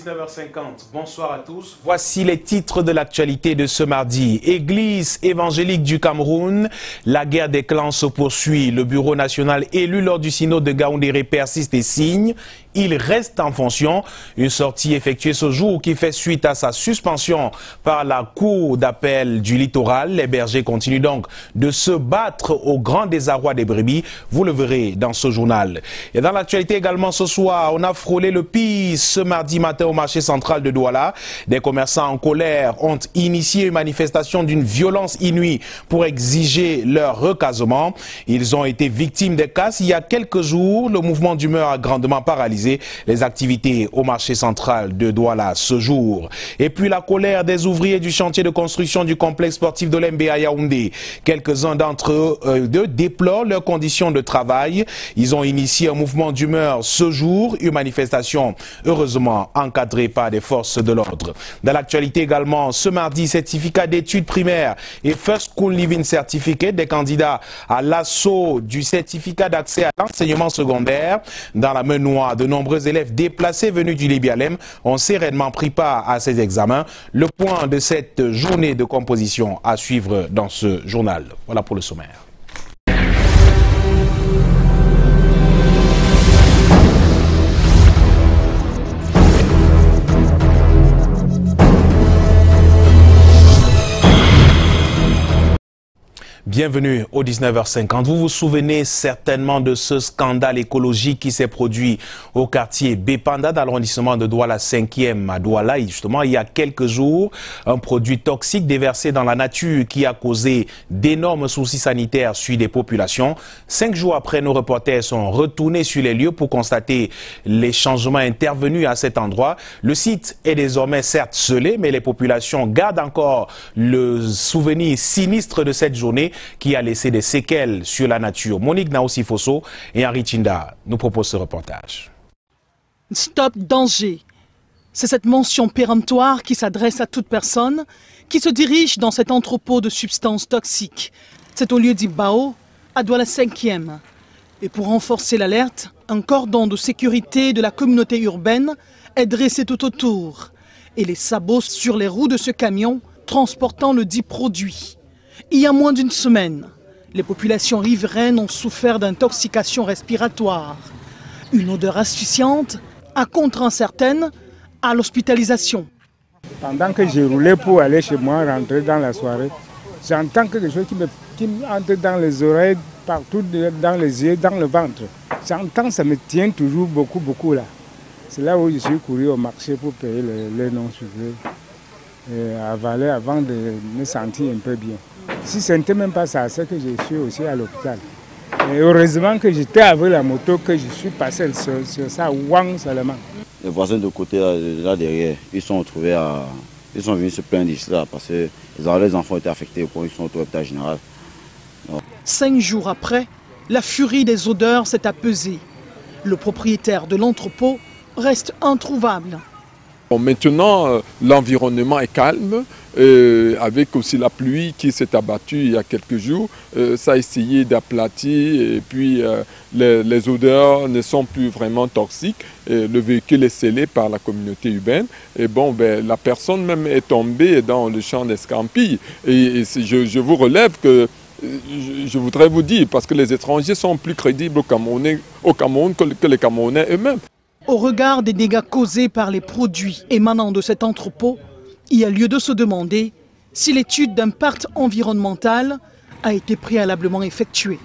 19h50. Bonsoir à tous. Voici les titres de l'actualité de ce mardi. Église évangélique du Cameroun, la guerre des clans se poursuit. Le bureau national élu lors du synode de Gaoundéré persiste et signe. Il reste en fonction. Une sortie effectuée ce jour qui fait suite à sa suspension par la cour d'appel du littoral. Les bergers continuent donc de se battre au grand désarroi des brebis. Vous le verrez dans ce journal. Et dans l'actualité également ce soir, on a frôlé le pire ce mardi matin au marché central de Douala. Des commerçants en colère ont initié une manifestation d'une violence inouïe pour exiger leur recasement. Ils ont été victimes des casses il y a quelques jours. Le mouvement d'humeur a grandement paralysé les activités au marché central de Douala ce jour. Et puis la colère des ouvriers du chantier de construction du complexe sportif de l'MB à Yaoundé. Quelques-uns d'entre eux déplorent leurs conditions de travail. Ils ont initié un mouvement d'humeur ce jour, une manifestation heureusement encadrée par des forces de l'ordre. Dans l'actualité également, ce mardi, certificat d'études primaires et First School Living Certificate des candidats à l'assaut du certificat d'accès à l'enseignement secondaire. Dans la Menoie, de nombreux élèves déplacés venus du Libialem ont sereinement pris part à ces examens. Le point de cette journée de composition à suivre dans ce journal. Voilà pour le sommaire. Bienvenue au 19h50. Vous vous souvenez certainement de ce scandale écologique qui s'est produit au quartier Bépanda dans l'arrondissement de Douala 5e à Douala. Et justement, il y a quelques jours, un produit toxique déversé dans la nature qui a causé d'énormes soucis sanitaires sur des populations. 5 jours après, nos reporters sont retournés sur les lieux pour constater les changements intervenus à cet endroit. Le site est désormais certes scellé, mais les populations gardent encore le souvenir sinistre de cette journée qui a laissé des séquelles sur la nature. Monique Naosi-Fosso et Henri Tinda nous proposent ce reportage. Stop danger. C'est cette mention péremptoire qui s'adresse à toute personne qui se dirige dans cet entrepôt de substances toxiques. C'est au lieu d'Ibao, à Douala 5e. Et pour renforcer l'alerte, un cordon de sécurité de la communauté urbaine est dressé tout autour. Et les sabots sur les roues de ce camion transportant le dit produit. Il y a moins d'une semaine, les populations riveraines ont souffert d'intoxication respiratoire. Une odeur asphyxiante a contraint certaines à l'hospitalisation. Pendant que j'ai roulé pour aller chez moi, rentrer dans la soirée, j'entends quelque chose qui me entre dans les oreilles, partout dans les yeux, dans le ventre. J'entends, ça me tient toujours beaucoup là. C'est là où je suis couru au marché pour payer les non-sucrés et avaler avant de me sentir un peu bien. Si ce n'était même pas ça, c'est que je suis aussi à l'hôpital. Et heureusement que j'étais avec la moto, que je suis passé sur ça, wang seulement. Les voisins de côté, là derrière, ils sont venus se plaindre ici là, parce que les enfants étaient affectés, ils sont au hôpital général. 5 jours après, la furie des odeurs s'est apaisée. Le propriétaire de l'entrepôt reste introuvable. Maintenant, l'environnement est calme, avec aussi la pluie qui s'est abattue il y a quelques jours. Ça a essayé d'aplatir et puis les odeurs ne sont plus vraiment toxiques. Le véhicule est scellé par la communauté urbaine. Et bon, la personne même est tombée dans le champ d'escampille. Et je vous relève que je voudrais vous dire, parce que les étrangers sont plus crédibles au Cameroun que les Camerounais eux-mêmes. Au regard des dégâts causés par les produits émanant de cet entrepôt, il y a lieu de se demander si l'étude d'impact environnemental a été préalablement effectuée.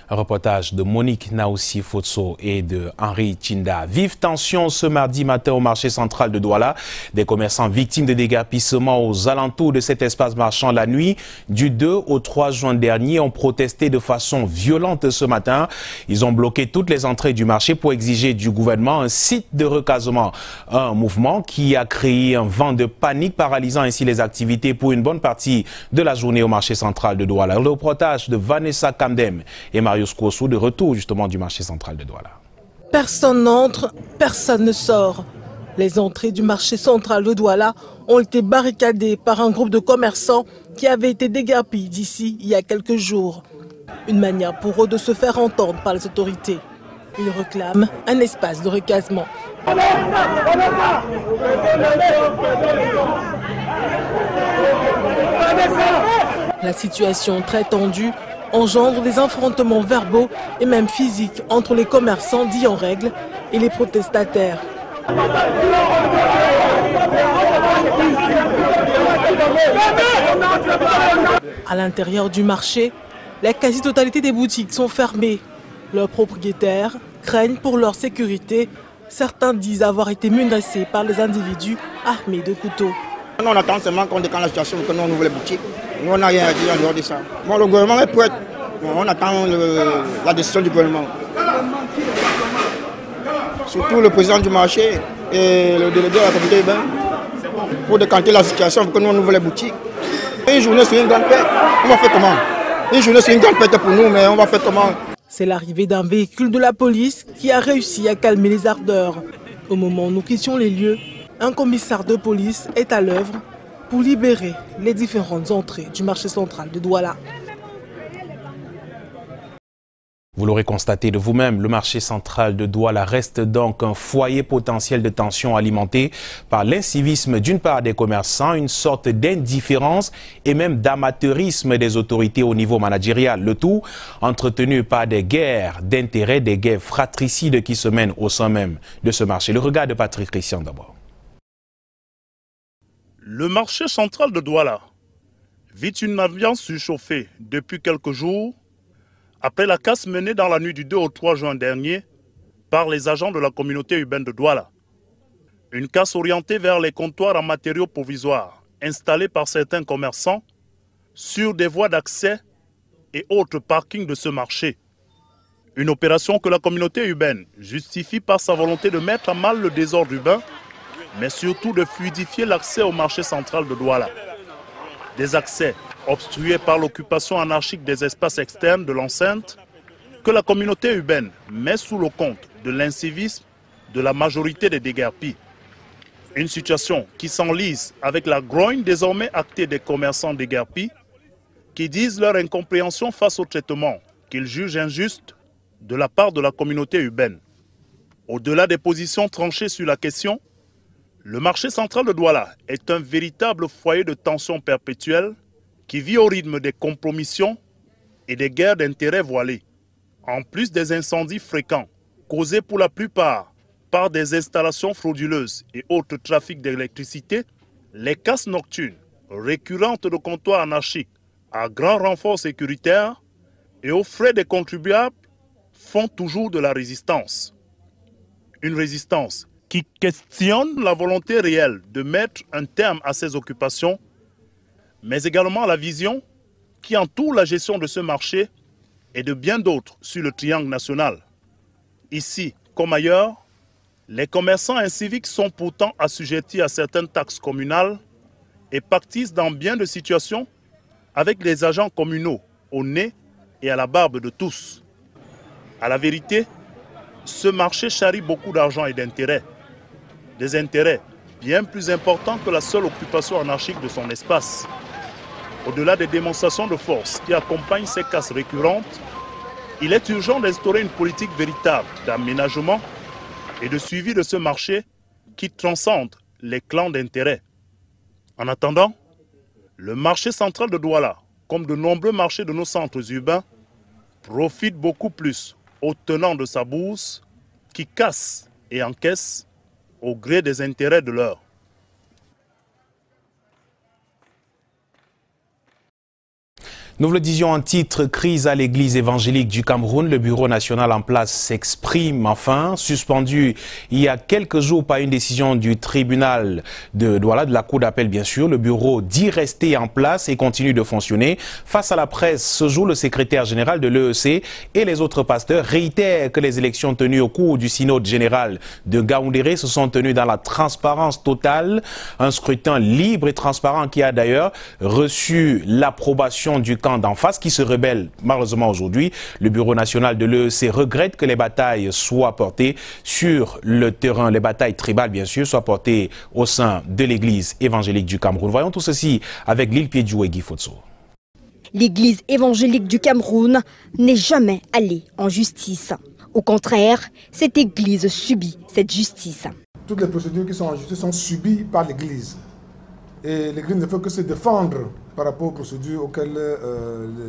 Un reportage de Monique Naosi-Fosso et de Henri Tinda. Vive tension ce mardi matin au marché central de Douala. Des commerçants victimes de déguerpissement aux alentours de cet espace marchand la nuit du 2 au 3 juin dernier ont protesté de façon violente ce matin. Ils ont bloqué toutes les entrées du marché pour exiger du gouvernement un site de recasement. Un mouvement qui a créé un vent de panique paralysant ainsi les activités pour une bonne partie de la journée au marché central de Douala. Le reportage de Vanessa Kamdem et Marius Kouossou de retour justement du marché central de Douala. Personne n'entre, personne ne sort. Les entrées du marché central de Douala ont été barricadées par un groupe de commerçants qui avaient été déguerpis d'ici il y a quelques jours. Une manière pour eux de se faire entendre par les autorités. Ils réclament un espace de recasement. La situation très tendue engendre des affrontements verbaux et même physiques entre les commerçants dits en règle et les protestataires. À l'intérieur du marché, la quasi-totalité des boutiques sont fermées. Leurs propriétaires craignent pour leur sécurité. Certains disent avoir été menacés par les individus armés de couteaux. Nous, on attend seulement qu'on déclenche la situation pour que nous ouvre les boutiques. Nous, on n'a rien à dire en dehors de ça. Bon, le gouvernement est prêt. Bon, on attend la décision du gouvernement. Surtout le président du marché et le délégué de la communauté urbaine pour décanter la situation pour que nous on ouvre les boutiques. Une journée sur une grande perte, on va faire comment? Une journée sur une grande perte pour nous, mais on va faire comment? C'est l'arrivée d'un véhicule de la police qui a réussi à calmer les ardeurs. Au moment où nous quittions les lieux, un commissaire de police est à l'œuvre pour libérer les différentes entrées du marché central de Douala. Vous l'aurez constaté de vous-même, le marché central de Douala reste donc un foyer potentiel de tension alimenté par l'incivisme d'une part des commerçants, une sorte d'indifférence et même d'amateurisme des autorités au niveau managérial. Le tout entretenu par des guerres d'intérêts, des guerres fratricides qui se mènent au sein même de ce marché. Le regard de Patrick Christian d'abord. Le marché central de Douala vit une ambiance surchauffée depuis quelques jours après la casse menée dans la nuit du 2 au 3 juin dernier par les agents de la communauté urbaine de Douala. Une casse orientée vers les comptoirs en matériaux provisoires installés par certains commerçants sur des voies d'accès et autres parkings de ce marché. Une opération que la communauté urbaine justifie par sa volonté de mettre à mal le désordre urbain, mais surtout de fluidifier l'accès au marché central de Douala. Des accès obstrués par l'occupation anarchique des espaces externes de l'enceinte que la communauté urbaine met sous le compte de l'incivisme de la majorité des déguerpis. Une situation qui s'enlise avec la grogne désormais actée des commerçants déguerpis qui disent leur incompréhension face au traitement qu'ils jugent injuste de la part de la communauté urbaine. Au-delà des positions tranchées sur la question, le marché central de Douala est un véritable foyer de tension perpétuelle qui vit au rythme des compromissions et des guerres d'intérêts voilées. En plus des incendies fréquents, causés pour la plupart par des installations frauduleuses et autres trafics d'électricité, les casses nocturnes récurrentes de comptoirs anarchiques à grand renfort sécuritaire et aux frais des contribuables font toujours de la résistance. Une résistance qui questionne la volonté réelle de mettre un terme à ces occupations, mais également la vision qui entoure la gestion de ce marché et de bien d'autres sur le triangle national. Ici, comme ailleurs, les commerçants inciviques sont pourtant assujettis à certaines taxes communales et pactisent dans bien de situations avec les agents communaux au nez et à la barbe de tous. À la vérité, ce marché charrie beaucoup d'argent et d'intérêts. Des intérêts bien plus importants que la seule occupation anarchique de son espace. Au-delà des démonstrations de force qui accompagnent ces casses récurrentes, il est urgent d'instaurer une politique véritable d'aménagement et de suivi de ce marché qui transcende les clans d'intérêts. En attendant, le marché central de Douala, comme de nombreux marchés de nos centres urbains, profite beaucoup plus aux tenants de sa bourse qui cassent et encaissent au gré des intérêts de l'heure. Nous vous le disions en titre, crise à l'église évangélique du Cameroun. Le bureau national en place s'exprime enfin. Suspendu il y a quelques jours par une décision du tribunal de Douala, de la cour d'appel bien sûr. Le bureau dit rester en place et continue de fonctionner. Face à la presse, ce jour, le secrétaire général de l'EEC et les autres pasteurs réitèrent que les élections tenues au cours du synode général de Gaoundéré se sont tenues dans la transparence totale. Un scrutin libre et transparent qui a d'ailleurs reçu l'approbation du camp d'en face qui se rebelle malheureusement aujourd'hui. Le bureau national de l'EEC regrette que les batailles soient portées sur le terrain, les batailles tribales bien sûr, soient portées au sein de l'église évangélique du Cameroun. Voyons tout ceci avec Lil Piedjou et Guy Fotso. L'église évangélique du Cameroun n'est jamais allée en justice. Au contraire, cette église subit cette justice. Toutes les procédures qui sont en justice sont subies par l'église. Et l'église ne fait que se défendre par rapport aux procédures auxquelles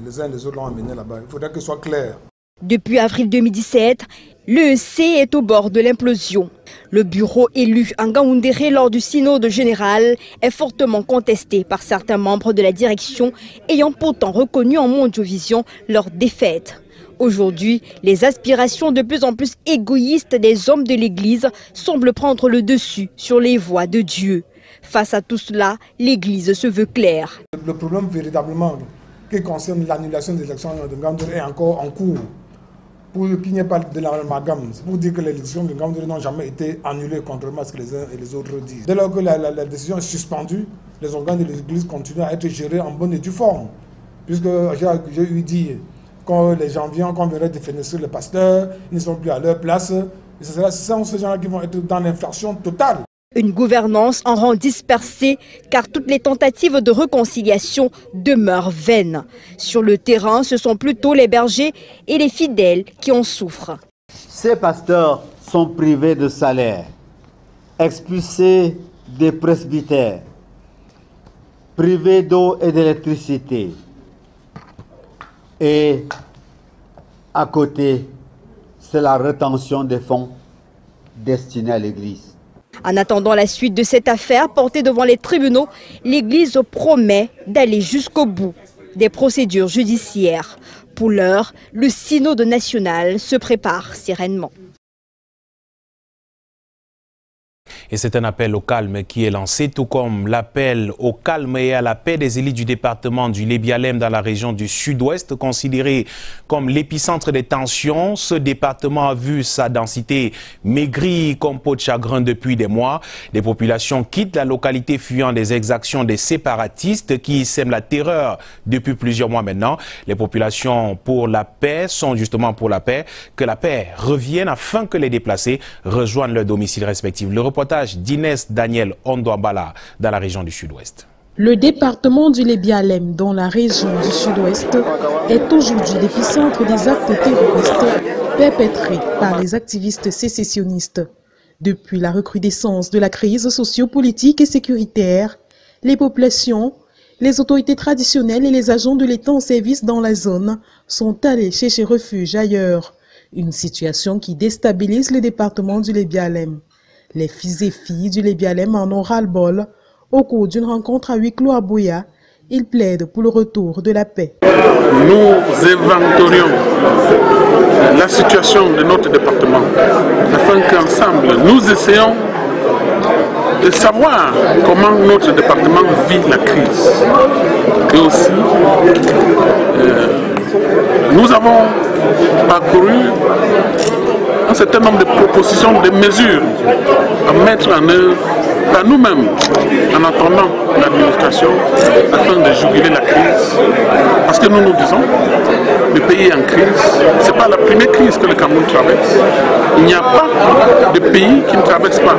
les uns et les autres l'ont amené là-bas. Il faudrait que ce soit clair. Depuis avril 2017, l'EEC est au bord de l'implosion. Le bureau élu en Ngaoundéré lors du synode général est fortement contesté par certains membres de la direction ayant pourtant reconnu en Mondiovision leur défaite. Aujourd'hui, les aspirations de plus en plus égoïstes des hommes de l'Église semblent prendre le dessus sur les voies de Dieu. Face à tout cela, l'Église se veut claire. Le problème véritablement qui concerne l'annulation des élections de Ngaoundéré est encore en cours. Pour qu'il n'y ait pas de l'amalgame, c'est pour dire que les élections de Ngaoundéré n'ont jamais été annulées, contrairement à ce que les uns et les autres disent. Dès lors que la décision est suspendue, les organes de l'Église continuent à être gérés en bonne et due forme. Puisque j'ai eu dit, quand les gens viennent, quand on verrait défenestrer les pasteurs, ils ne sont plus à leur place. Et ce sont ces gens-là qui vont être dans l'inflation totale. Une gouvernance en rang dispersé car toutes les tentatives de réconciliation demeurent vaines. Sur le terrain, ce sont plutôt les bergers et les fidèles qui en souffrent. Ces pasteurs sont privés de salaire, expulsés des presbytères, privés d'eau et d'électricité. Et à côté, c'est la rétention des fonds destinés à l'Église. En attendant la suite de cette affaire portée devant les tribunaux, l'Église promet d'aller jusqu'au bout des procédures judiciaires. Pour l'heure, le synode national se prépare sereinement. Et c'est un appel au calme qui est lancé, tout comme l'appel au calme et à la paix des élites du département du Lébialem dans la région du sud-ouest, considéré comme l'épicentre des tensions. Ce département a vu sa densité maigrie comme peau de chagrin depuis des mois. Des populations quittent la localité fuyant des exactions des séparatistes qui sèment la terreur depuis plusieurs mois maintenant. Les populations pour la paix sont justement pour la paix, que la paix revienne afin que les déplacés rejoignent leur domicile respectif. Le reportage d'Inès Daniel Ondouambala dans la région du sud-ouest. Le département du Lébialem, dans la région du sud-ouest, est aujourd'hui l'épicentre des actes terroristes perpétrés par les activistes sécessionnistes. Depuis la recrudescence de la crise sociopolitique et sécuritaire, les populations, les autorités traditionnelles et les agents de l'État en service dans la zone sont allés chercher refuge ailleurs. Une situation qui déstabilise le département du Lébialem. Les fils et filles du Lébialem en ont ras-le-bol. Au cours d'une rencontre à huis clos à Bouya, ils plaident pour le retour de la paix. Nous inventorions la situation de notre département afin qu'ensemble nous essayons de savoir comment notre département vit la crise. Et aussi, nous avons parcouru un certain nombre de propositions, de mesures à mettre en œuvre par nous-mêmes en attendant l'administration afin de juguler la crise. Parce que nous nous disons, le pays est en crise, ce n'est pas la première crise que le Cameroun traverse. Il n'y a pas de pays qui ne traverse pas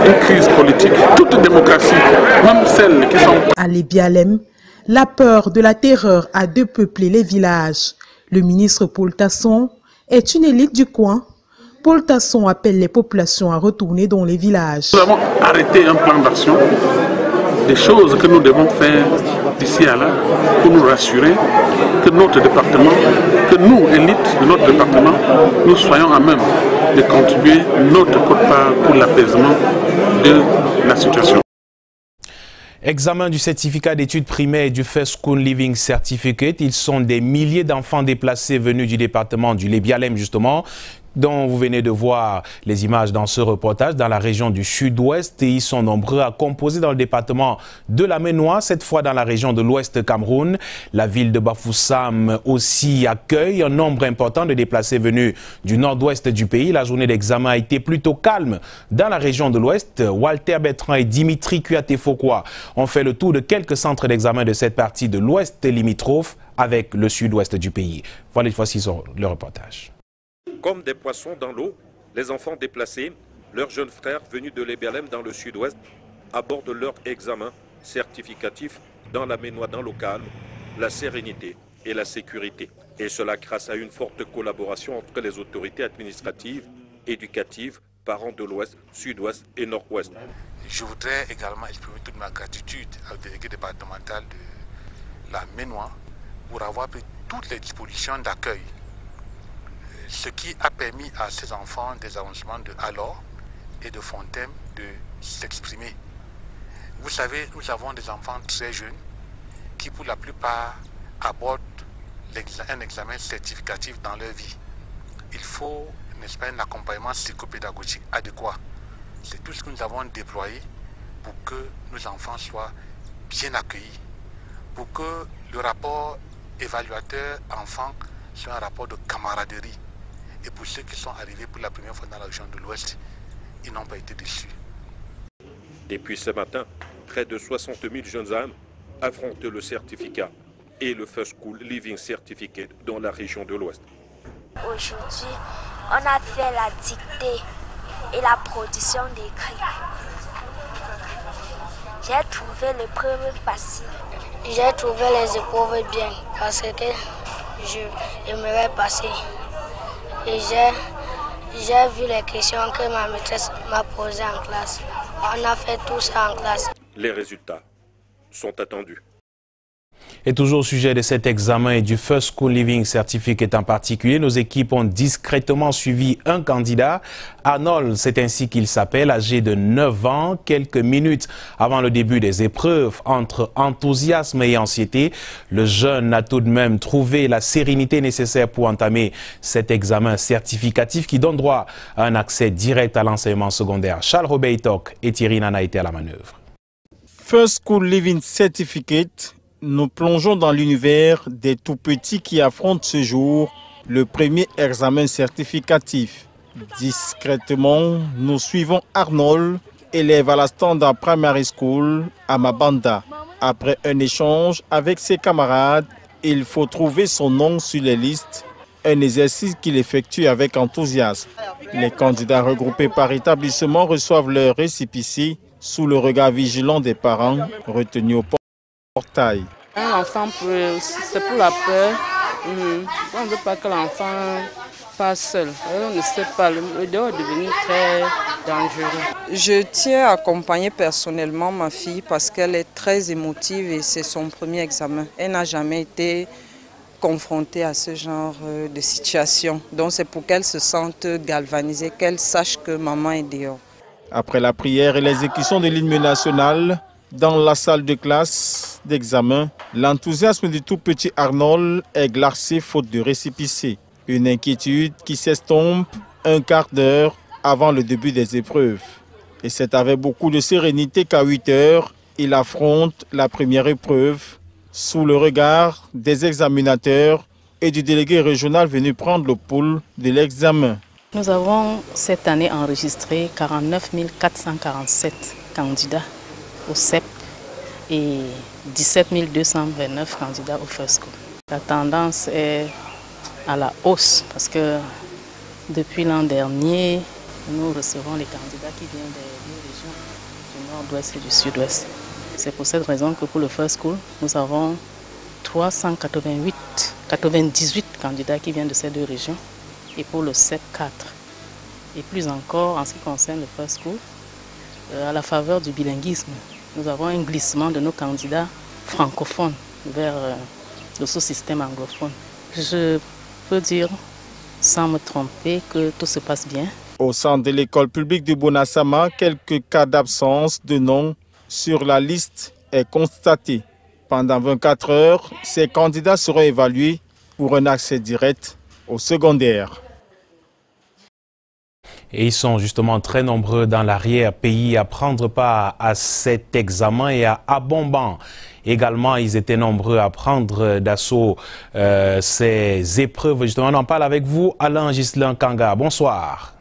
une crise politique. Toute démocratie, même celles qui sont... À Lébialem, la peur de la terreur a dépeuplé les villages. Le ministre Paul Tasson est une élite du coin. Paul Tasson appelle les populations à retourner dans les villages. Nous avons arrêté un plan d'action, des choses que nous devons faire d'ici à là pour nous rassurer que notre département, que nous, élites de notre département, nous soyons à même de contribuer notre quote-part pour l'apaisement de la situation. Examen du certificat d'études primaires et du First School Living Certificate. Ils sont des milliers d'enfants déplacés venus du département du Lébialem justement, dont vous venez de voir les images dans ce reportage dans la région du sud-ouest. Et ils sont nombreux à composer dans le département de la Ménois, cette fois dans la région de l'ouest Cameroun. La ville de Bafoussam aussi accueille un nombre important de déplacés venus du nord-ouest du pays. La journée d'examen a été plutôt calme dans la région de l'ouest. Walter Bertrand et Dimitri Kuaté-Fokwa ont fait le tour de quelques centres d'examen de cette partie de l'ouest limitrophe avec le sud-ouest du pays. Voilà, voici le reportage. Comme des poissons dans l'eau, les enfants déplacés, leurs jeunes frères venus de Lébialem dans le sud-ouest, abordent leur examen certificatif dans la Ménois, dans le calme, la sérénité et la sécurité. Et cela grâce à une forte collaboration entre les autorités administratives, éducatives, parents de l'Ouest, Sud-Ouest et Nord-Ouest. Je voudrais également exprimer toute ma gratitude au délégué départemental de la Ménois pour avoir pris toutes les dispositions d'accueil, ce qui a permis à ces enfants des arrondissements de Alors et de Fontaine de s'exprimer. Vous savez, nous avons des enfants très jeunes qui pour la plupart abordent un examen certificatif dans leur vie. Il faut, n'est-ce pas, un accompagnement psychopédagogique adéquat. C'est tout ce que nous avons déployé pour que nos enfants soient bien accueillis, pour que le rapport évaluateur-enfant soit un rapport de camaraderie. Et pour ceux qui sont arrivés pour la première fois dans la région de l'Ouest, ils n'ont pas été déçus. Depuis ce matin, près de 60 000 jeunes âmes affrontent le certificat et le First School Living Certificate dans la région de l'Ouest. Aujourd'hui, on a fait la dictée et la production d'écrits. J'ai trouvé l'épreuve facile. J'ai trouvé les épreuves bien parce que j'aimerais passer. Et j'ai vu les questions que ma maîtresse m'a posées en classe. On a fait tout ça en classe. Les résultats sont attendus. Et toujours au sujet de cet examen et du First School Living Certificate en particulier, nos équipes ont discrètement suivi un candidat. Arnold, c'est ainsi qu'il s'appelle, âgé de 9 ans. Quelques minutes avant le début des épreuves, entre enthousiasme et anxiété, le jeune a tout de même trouvé la sérénité nécessaire pour entamer cet examen certificatif qui donne droit à un accès direct à l'enseignement secondaire. Charles Robey-Tok et Thierry Nana étaient à la manœuvre. First School Living Certificate. Nous plongeons dans l'univers des tout-petits qui affrontent ce jour le premier examen certificatif. Discrètement, nous suivons Arnold, élève à la Standard Primary School à Mabanda. Après un échange avec ses camarades, il faut trouver son nom sur les listes, un exercice qu'il effectue avec enthousiasme. Les candidats regroupés par établissement reçoivent leur récépissé sous le regard vigilant des parents retenus au portail. Un enfant, c'est pour la peur. On ne veut pas que l'enfant passe seul. On ne sait pas, le dehors est devenu très dangereux. Je tiens à accompagner personnellement ma fille parce qu'elle est très émotive et c'est son premier examen. Elle n'a jamais été confrontée à ce genre de situation. Donc c'est pour qu'elle se sente galvanisée, qu'elle sache que maman est dehors. Après la prière et l'exécution de l'hymne national, dans la salle de classe d'examen, l'enthousiasme du tout petit Arnold est glacé faute de récépissé. Une inquiétude qui s'estompe un quart d'heure avant le début des épreuves. Et c'est avec beaucoup de sérénité qu'à 8 heures, il affronte la première épreuve sous le regard des examinateurs et du délégué régional venu prendre le pouls de l'examen. Nous avons cette année enregistré 49 447 candidats au CEP et 17 229 candidats au First School. La tendance est à la hausse parce que depuis l'an dernier, nous recevons les candidats qui viennent des deux régions du Nord-Ouest et du Sud-Ouest. C'est pour cette raison que pour le First School, nous avons 98 candidats qui viennent de ces deux régions et pour le CEP 4. Et plus encore en ce qui concerne le First School, à la faveur du bilinguisme, nous avons un glissement de nos candidats francophones vers le sous-système anglophone. Je peux dire, sans me tromper, que tout se passe bien. Au centre de l'école publique de Bonassama, quelques cas d'absence de nom sur la liste est constaté. Pendant 24 heures, ces candidats seront évalués pour un accès direct au secondaire. Et ils sont justement très nombreux dans l'arrière-pays à prendre part à cet examen et à Abomban. Également, ils étaient nombreux à prendre d'assaut ces épreuves. Justement, on en parle avec vous, Alain Ghislain Kanga. Bonsoir.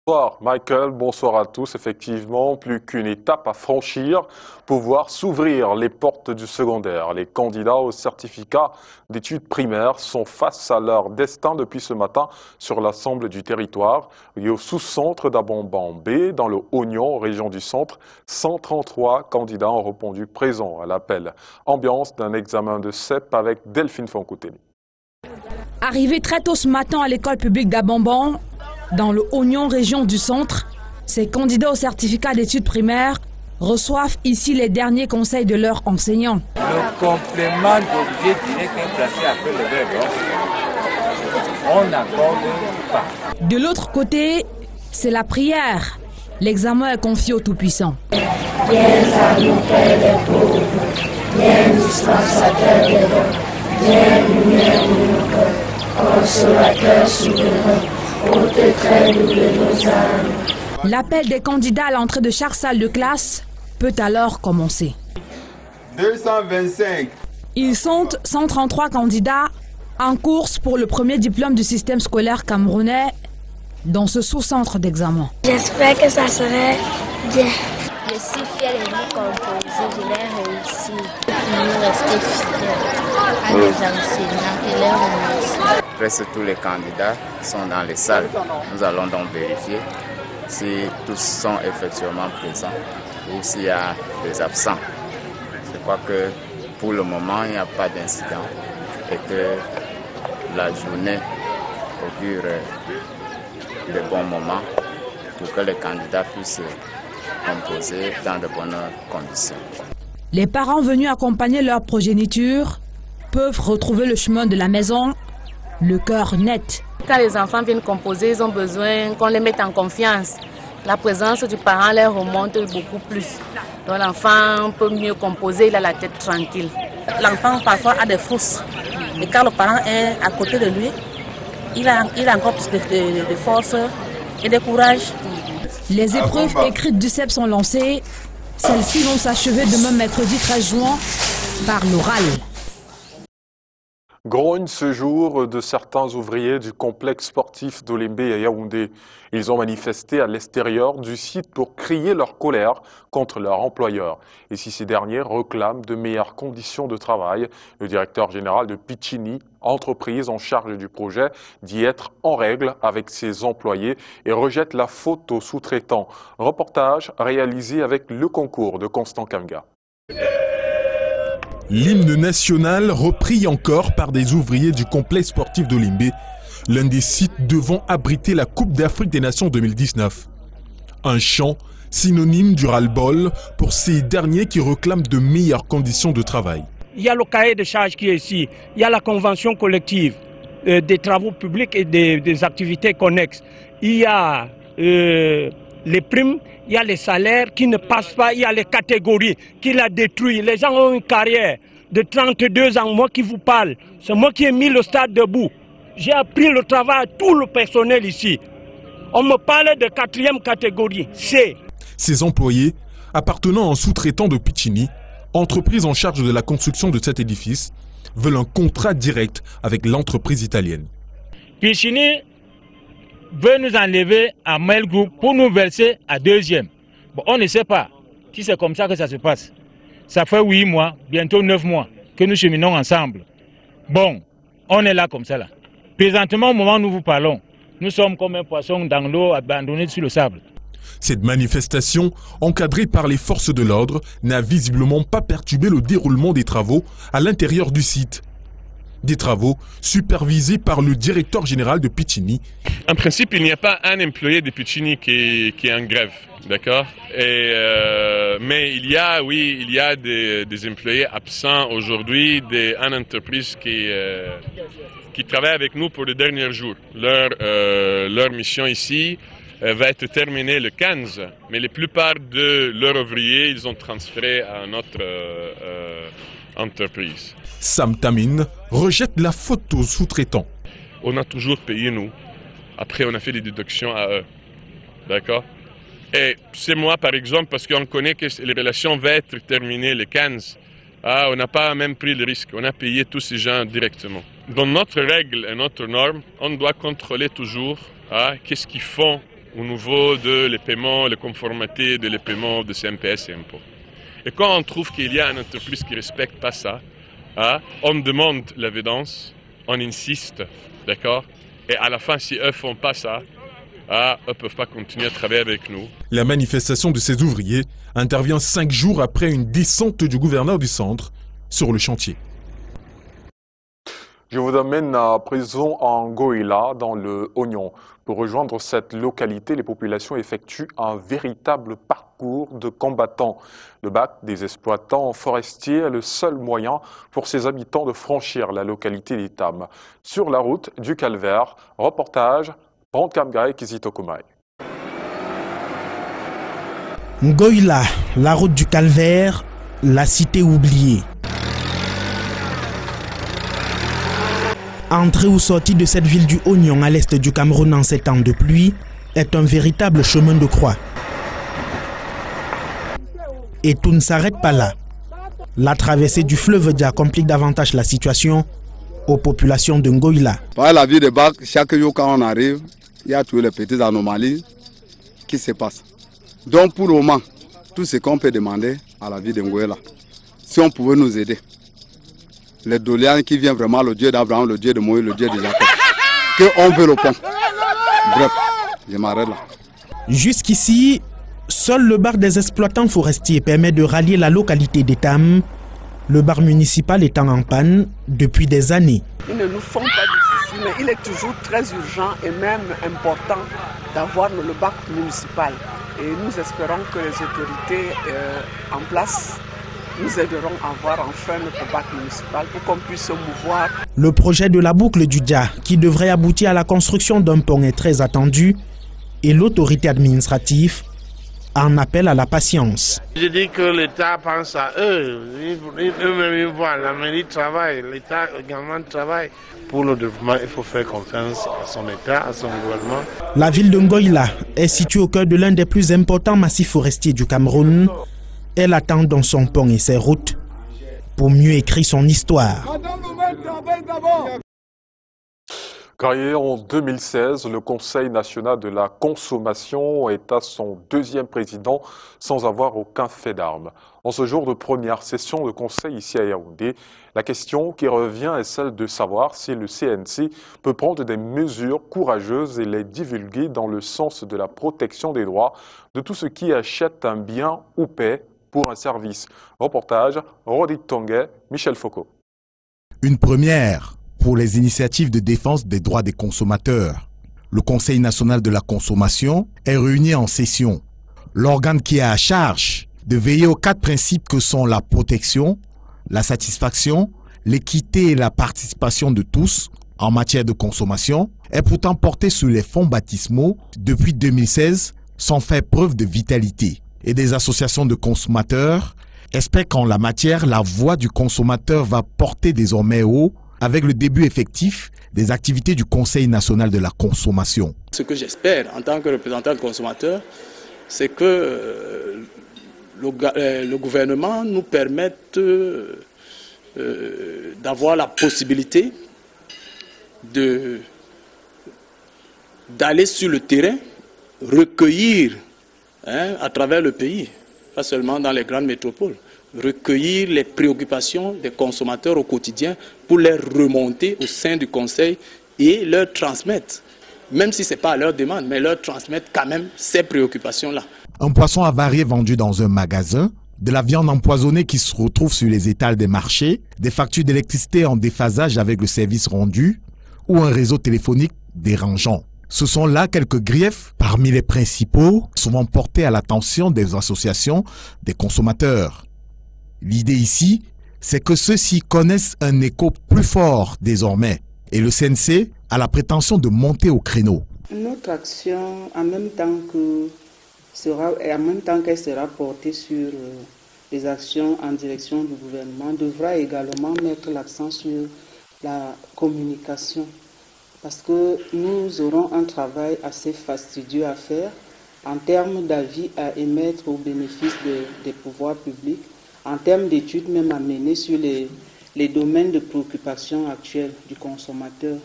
Bonsoir Michael, bonsoir à tous. Effectivement, plus qu'une étape à franchir pour voir s'ouvrir les portes du secondaire. Les candidats au certificat d'études primaires sont face à leur destin depuis ce matin sur l'ensemble du territoire. Et au sous-centre d'Abomban B, dans le Oignon, région du centre, 133 candidats ont répondu présents à l'appel. Ambiance d'un examen de CEP avec Delphine Fonkouteni. Arrivé très tôt ce matin à l'école publique d'Abomban, dans le Oignon, région du centre, ces candidats au certificat d'études primaires reçoivent ici les derniers conseils de leurs enseignants. Le complément d'objet direct est placé après le verbe. On n'accorde pas. De l'autre côté, c'est la prière. L'examen est confié au Tout-Puissant. Viens à nous, Père des pauvres, viens dispensateur des dons, viens lumière de nos cœurs, consolateur souverain. L'appel des candidats à l'entrée de chaque salle de classe peut alors commencer. 225. Ils sont 133 candidats en course pour le premier diplôme du système scolaire camerounais dans ce sous-centre d'examen. J'espère que ça serait bien. Je suis fière de nous composer, je l'ai réussi. Nous restons fidèles à nos enseignants et les remercier. Presque tous les candidats sont dans les salles. Nous allons donc vérifier si tous sont effectivement présents ou s'il y a des absents. Je crois que pour le moment, il n'y a pas d'incident et que la journée augure de bons moments pour que les candidats puissent composer dans de bonnes conditions. Les parents venus accompagner leur progéniture peuvent retrouver le chemin de la maison, le cœur net. Quand les enfants viennent composer, ils ont besoin qu'on les mette en confiance. La présence du parent les remonte beaucoup plus. Donc l'enfant peut mieux composer, il a la tête tranquille. L'enfant parfois a des fausses. Et quand le parent est à côté de lui, il a encore plus de force et de courage. Les épreuves écrites du CEP sont lancées. Celles-ci vont s'achever demain mercredi 13 juin par l'oral. Grogne ce jour de certains ouvriers du complexe sportif d'Olimbé à Yaoundé. Ils ont manifesté à l'extérieur du site pour crier leur colère contre leur employeur. Et si ces derniers réclament de meilleures conditions de travail, le directeur général de Pichini, entreprise en charge du projet, dit être en règle avec ses employés et rejette la faute aux sous-traitants. Reportage réalisé avec le concours de Constant Kamga. L'hymne national repris encore par des ouvriers du complexe sportif d'Olimbé, l'un des sites devant abriter la Coupe d'Afrique des Nations 2019. Un chant synonyme du ras-le-bol pour ces derniers qui réclament de meilleures conditions de travail. Il y a le cahier de charges qui est ici, il y a la convention collective des travaux publics et des activités connexes. Il y a les primes, il y a les salaires qui ne passent pas, il y a les catégories qui la détruisent. Les gens ont une carrière de 32 ans, moi qui vous parle, c'est moi qui ai mis le stade debout. J'ai appris le travail à tout le personnel ici. On me parlait de 4e catégorie, C. Ces employés, appartenant à un sous-traitant de Pichini, entreprise en charge de la construction de cet édifice, veulent un contrat direct avec l'entreprise italienne. Pichini veut nous enlever à Mail Group pour nous verser à 2e. Bon, on ne sait pas si c'est comme ça que ça se passe. Ça fait 8 mois, bientôt 9 mois que nous cheminons ensemble. Bon, on est là comme ça là. Présentement, au moment où nous vous parlons, nous sommes comme un poisson dans l'eau abandonné sur le sable. Cette manifestation, encadrée par les forces de l'ordre, n'a visiblement pas perturbé le déroulement des travaux à l'intérieur du site. Des travaux supervisés par le directeur général de Pichini. En principe, il n'y a pas un employé de Pichini qui est en grève, d'accord? Mais il y a des employés absents aujourd'hui d'une entreprise qui travaille avec nous pour les derniers jours. Leur mission ici va être terminée le 15, mais la plupart de leurs ouvriers, ils ont transféré à notre entreprise. Sam Tamine rejette la faute aux sous-traitants. On a toujours payé nous. Après, on a fait des déductions à eux. D'accord? Et c'est moi, par exemple, parce qu'on connaît que les relations vont être terminées le 15. On n'a pas même pris le risque. On a payé tous ces gens directement. Dans notre règle et notre norme, on doit contrôler toujours qu'est-ce qu'ils font au niveau de les paiements, les conformités de les paiements de CNPS et impôts. Et quand on trouve qu'il y a une entreprise qui ne respecte pas ça, on demande l'évidence, on insiste, d'accord? Et à la fin, si eux ne font pas ça, eux ne peuvent pas continuer à travailler avec nous. La manifestation de ces ouvriers intervient 5 jours après une descente du gouverneur du centre sur le chantier. Je vous amène à présent en Ngoïla, dans le Oignon. Pour rejoindre cette localité, les populations effectuent un véritable parcours de combattants. Le bac des exploitants forestiers est le seul moyen pour ces habitants de franchir la localité d'Itam. Sur la route du Calvaire, reportage Brandkamgaï Kizitokumai. Ngoïla, la route du Calvaire, la cité oubliée. Entrée ou sortie de cette ville du Oignon à l'est du Cameroun en ces temps de pluie est un véritable chemin de croix. Et tout ne s'arrête pas là. La traversée du fleuve Dia complique davantage la situation aux populations de Ngoïla. Par la ville de Bac, chaque jour quand on arrive, il y a toutes les petites anomalies qui se passent. Donc pour le moment, tout ce qu'on peut demander à la ville de Ngoïla, si on pouvait nous aider. Les doléances qui viennent vraiment, le Dieu d'Abraham, le Dieu de Moïse, le Dieu de Jacob. Qu'on veut le pont. Bref, je m'arrête là. Jusqu'ici, seul le bar des exploitants forestiers permet de rallier la localité d'Etam, le bar municipal étant en panne depuis des années. Ils ne nous font pas de soucis, mais il est toujours très urgent et même important d'avoir le bac municipal. Et nous espérons que les autorités en place nous aideront à avoir enfin notre bac municipal pour qu'on puisse se mouvoir. Le projet de la boucle du Dia, qui devrait aboutir à la construction d'un pont, est très attendu et l'autorité administrative en appelle à la patience. Je dis que l'État pense à eux. Eux-mêmes ils voient, la mairie travaille, l'État également travaille. Pour le développement, il faut faire confiance à son État, à son gouvernement. La ville de Ngoïla est située au cœur de l'un des plus importants massifs forestiers du Cameroun. Elle attend dans son pont et ses routes pour mieux écrire son histoire. Créé en 2016, le Conseil national de la consommation est à son 2e président sans avoir aucun fait d'armes. En ce jour de première session de conseil ici à Yaoundé, la question qui revient est celle de savoir si le CNC peut prendre des mesures courageuses et les divulguer dans le sens de la protection des droits de tous ceux qui achètent un bien ou paient pour un service. Reportage, Rodrigue Tonguet, Michel Foucault. Une première pour les initiatives de défense des droits des consommateurs. Le Conseil national de la consommation est réuni en session. L'organe qui a à charge de veiller aux 4 principes que sont la protection, la satisfaction, l'équité et la participation de tous en matière de consommation est pourtant porté sur les fonds baptismaux depuis 2016 sans faire preuve de vitalité. Et des associations de consommateurs espèrent qu'en la matière, la voix du consommateur va porter désormais haut avec le début effectif des activités du Conseil national de la consommation. Ce que j'espère en tant que représentant de consommateurs, c'est que le gouvernement nous permette d'avoir la possibilité d'aller sur le terrain, recueillir à travers le pays, pas seulement dans les grandes métropoles, recueillir les préoccupations des consommateurs au quotidien pour les remonter au sein du Conseil et leur transmettre, même si ce n'est pas à leur demande, mais leur transmettre quand même ces préoccupations-là. Un poisson avarié vendu dans un magasin, de la viande empoisonnée qui se retrouve sur les étals des marchés, des factures d'électricité en déphasage avec le service rendu ou un réseau téléphonique dérangeant. Ce sont là quelques griefs parmi les principaux, souvent portés à l'attention des associations des consommateurs. L'idée ici, c'est que ceux-ci connaissent un écho plus fort désormais. Et le CNC a la prétention de monter au créneau. Notre action, en même temps qu'elle sera portée sur les actions en direction du gouvernement, devra également mettre l'accent sur la communication. Parce que nous aurons un travail assez fastidieux à faire en termes d'avis à émettre au bénéfice des pouvoirs publics, en termes d'études même à mener sur les domaines de préoccupation actuels du consommateur.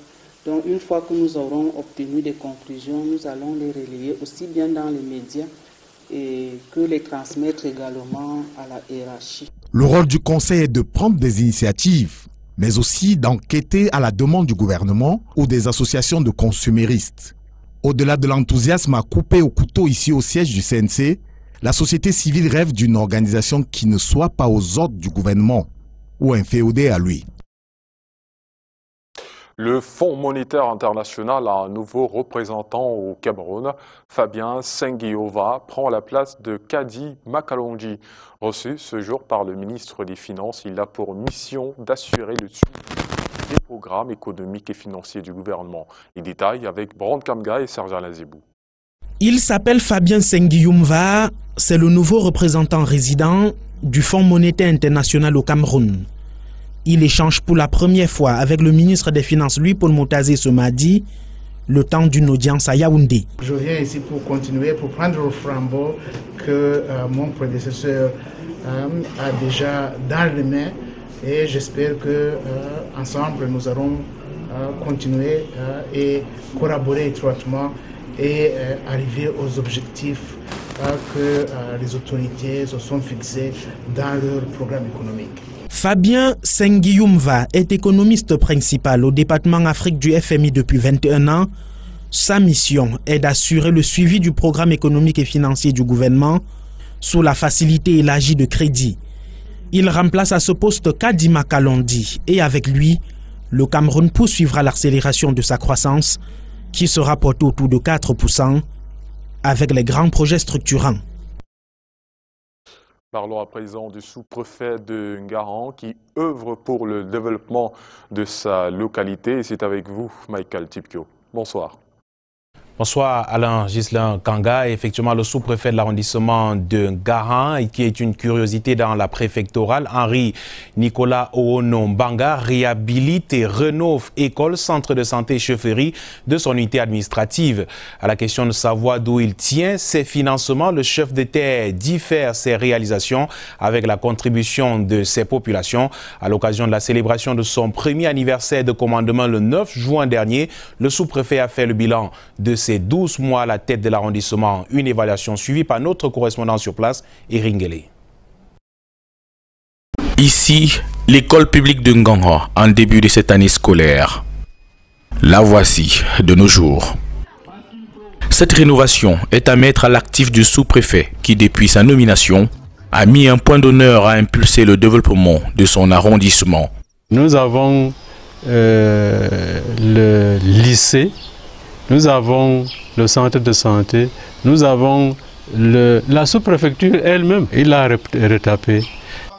Donc une fois que nous aurons obtenu des conclusions, nous allons les relayer aussi bien dans les médias et que les transmettre également à la hiérarchie. Le rôle du Conseil est de prendre des initiatives, mais aussi d'enquêter à la demande du gouvernement ou des associations de consuméristes. Au-delà de l'enthousiasme à couper au couteau ici au siège du CNC, la société civile rêve d'une organisation qui ne soit pas aux ordres du gouvernement ou inféodée à lui. Le Fonds monétaire international a un nouveau représentant au Cameroun. Fabien Sengiova prend la place de Kadi Makalonji. Reçu ce jour par le ministre des Finances, il a pour mission d'assurer le suivi des programmes économiques et financiers du gouvernement. Les détails avec Brand Kamga et Serge Alazibou. Il s'appelle Fabien Sengiumva, c'est le nouveau représentant résident du Fonds monétaire international au Cameroun. Il échange pour la première fois avec le ministre des Finances, Louis-Paul Motazé, ce mardi, le temps d'une audience à Yaoundé. Je viens ici pour continuer, pour prendre le flambeau que mon prédécesseur a déjà dans les mains, et j'espère que ensemble nous allons continuer et collaborer étroitement et arriver aux objectifs que les autorités se sont fixés dans leur programme économique. Fabien Sengiumva est économiste principal au département Afrique du FMI depuis 21 ans. Sa mission est d'assurer le suivi du programme économique et financier du gouvernement sous la facilité élargie de crédit. Il remplace à ce poste Kadi Makalonji et avec lui, le Cameroun poursuivra l'accélération de sa croissance qui sera portée autour de 4% avec les grands projets structurants. Parlons à présent du sous-préfet de Ngaran qui œuvre pour le développement de sa localité. C'est avec vous, Michael Tipkio. Bonsoir. Bonsoir Alain Gislain Kanga, effectivement le sous-préfet de l'arrondissement de Ngaran, qui est une curiosité dans la préfectorale, Henri Nicolas Oono Mbanga, réhabilite et rénove école, centre de santé et chefferie de son unité administrative. À la question de savoir d'où il tient ses financements, le chef de terre diffère ses réalisations avec la contribution de ses populations. À l'occasion de la célébration de son premier anniversaire de commandement le 9 juin dernier, le sous-préfet a fait le bilan de ces 12 mois à la tête de l'arrondissement. Une évaluation suivie par notre correspondant sur place, Eric Ngele. Ici, l'école publique de Ngangha, en début de cette année scolaire. La voici de nos jours. Cette rénovation est à mettre à l'actif du sous-préfet qui, depuis sa nomination, a mis un point d'honneur à impulser le développement de son arrondissement. Nous avons le lycée, nous avons le centre de santé, nous avons la sous-préfecture elle-même. Il a retapé.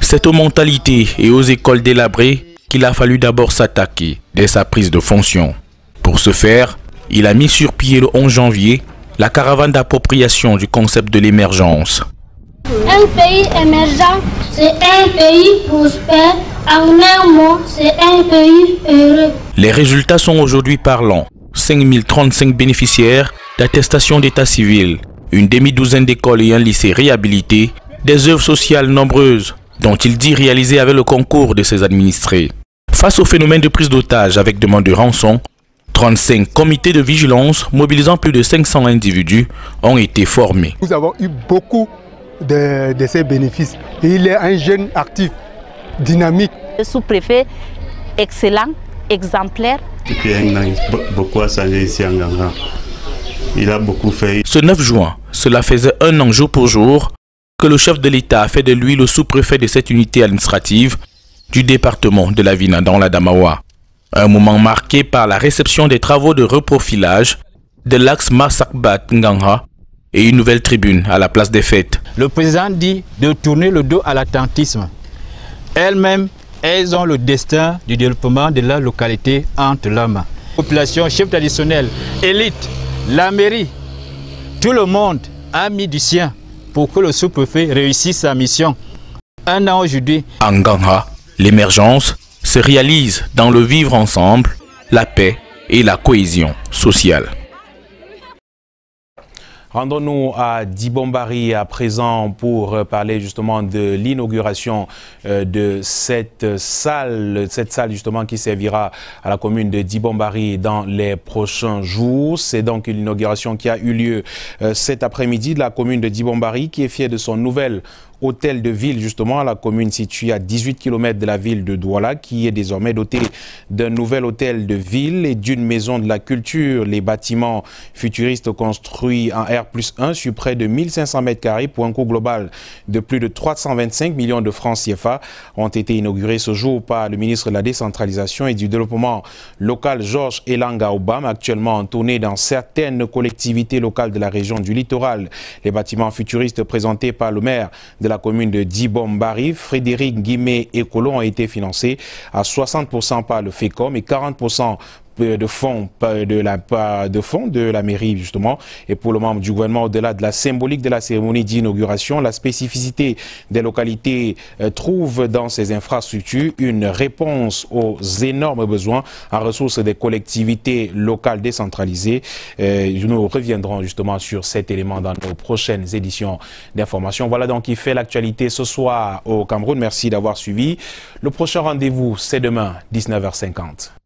C'est aux mentalités et aux écoles délabrées qu'il a fallu d'abord s'attaquer dès sa prise de fonction. Pour ce faire, il a mis sur pied le 11 janvier la caravane d'appropriation du concept de l'émergence. Un pays émergent, c'est un pays prospère. En un mot, c'est un pays heureux. Les résultats sont aujourd'hui parlants. 5035 bénéficiaires d'attestation d'état civil, une demi-douzaine d'écoles et un lycée réhabilité, des œuvres sociales nombreuses, dont il dit réalisées avec le concours de ses administrés. Face au phénomène de prise d'otages avec demande de rançon, 35 comités de vigilance mobilisant plus de 500 individus ont été formés. Nous avons eu beaucoup de ces bénéfices. Et il est un jeune actif, dynamique. Le sous-préfet, excellent, exemplaire. Beaucoup à changer ici en Ngangha. Il a beaucoup fait. Ce 9 juin, cela faisait un an jour pour jour que le chef de l'État a fait de lui le sous-préfet de cette unité administrative du département de la Vina dans la Damawa. Un moment marqué par la réception des travaux de reprofilage de l'axe Marsakbat-Ngangha et une nouvelle tribune à la place des fêtes. Le président dit de tourner le dos à l'attentisme. Elles-mêmes, elles ont le destin du développement de la localité entre leurs mains. Population, chef traditionnel, élite, la mairie, tout le monde a mis du sien pour que le sous-préfet réussisse sa mission. Un an aujourd'hui. En Ngangha, l'émergence se réalise dans le vivre ensemble, la paix et la cohésion sociale. Rendons-nous à Dibombari à présent pour parler justement de l'inauguration de cette salle justement qui servira à la commune de Dibombari dans les prochains jours. C'est donc une inauguration qui a eu lieu cet après-midi de la commune de Dibombari qui est fière de son nouvel hôtel de ville, justement, à la commune située à 18 km de la ville de Douala, qui est désormais doté d'un nouvel hôtel de ville et d'une maison de la culture. Les bâtiments futuristes construits en R+1 sur près de 1500 m² pour un coût global de plus de 325 millions de francs CFA ont été inaugurés ce jour par le ministre de la Décentralisation et du Développement local, Georges Elanga Obama, actuellement en tournée dans certaines collectivités locales de la région du littoral. Les bâtiments futuristes présentés par le maire de la commune de Dibombari, Frédéric Guimet et Colon, ont été financés à 60% par le FECOM et 40% de fonds de la mairie, justement. Et pour le membre du gouvernement, au-delà de la symbolique de la cérémonie d'inauguration, la spécificité des localités trouve dans ces infrastructures une réponse aux énormes besoins en ressources des collectivités locales décentralisées. Nous reviendrons justement sur cet élément dans nos prochaines éditions d'information. Voilà donc qui fait l'actualité ce soir au Cameroun. Merci d'avoir suivi. Le prochain rendez-vous, c'est demain, 19h50.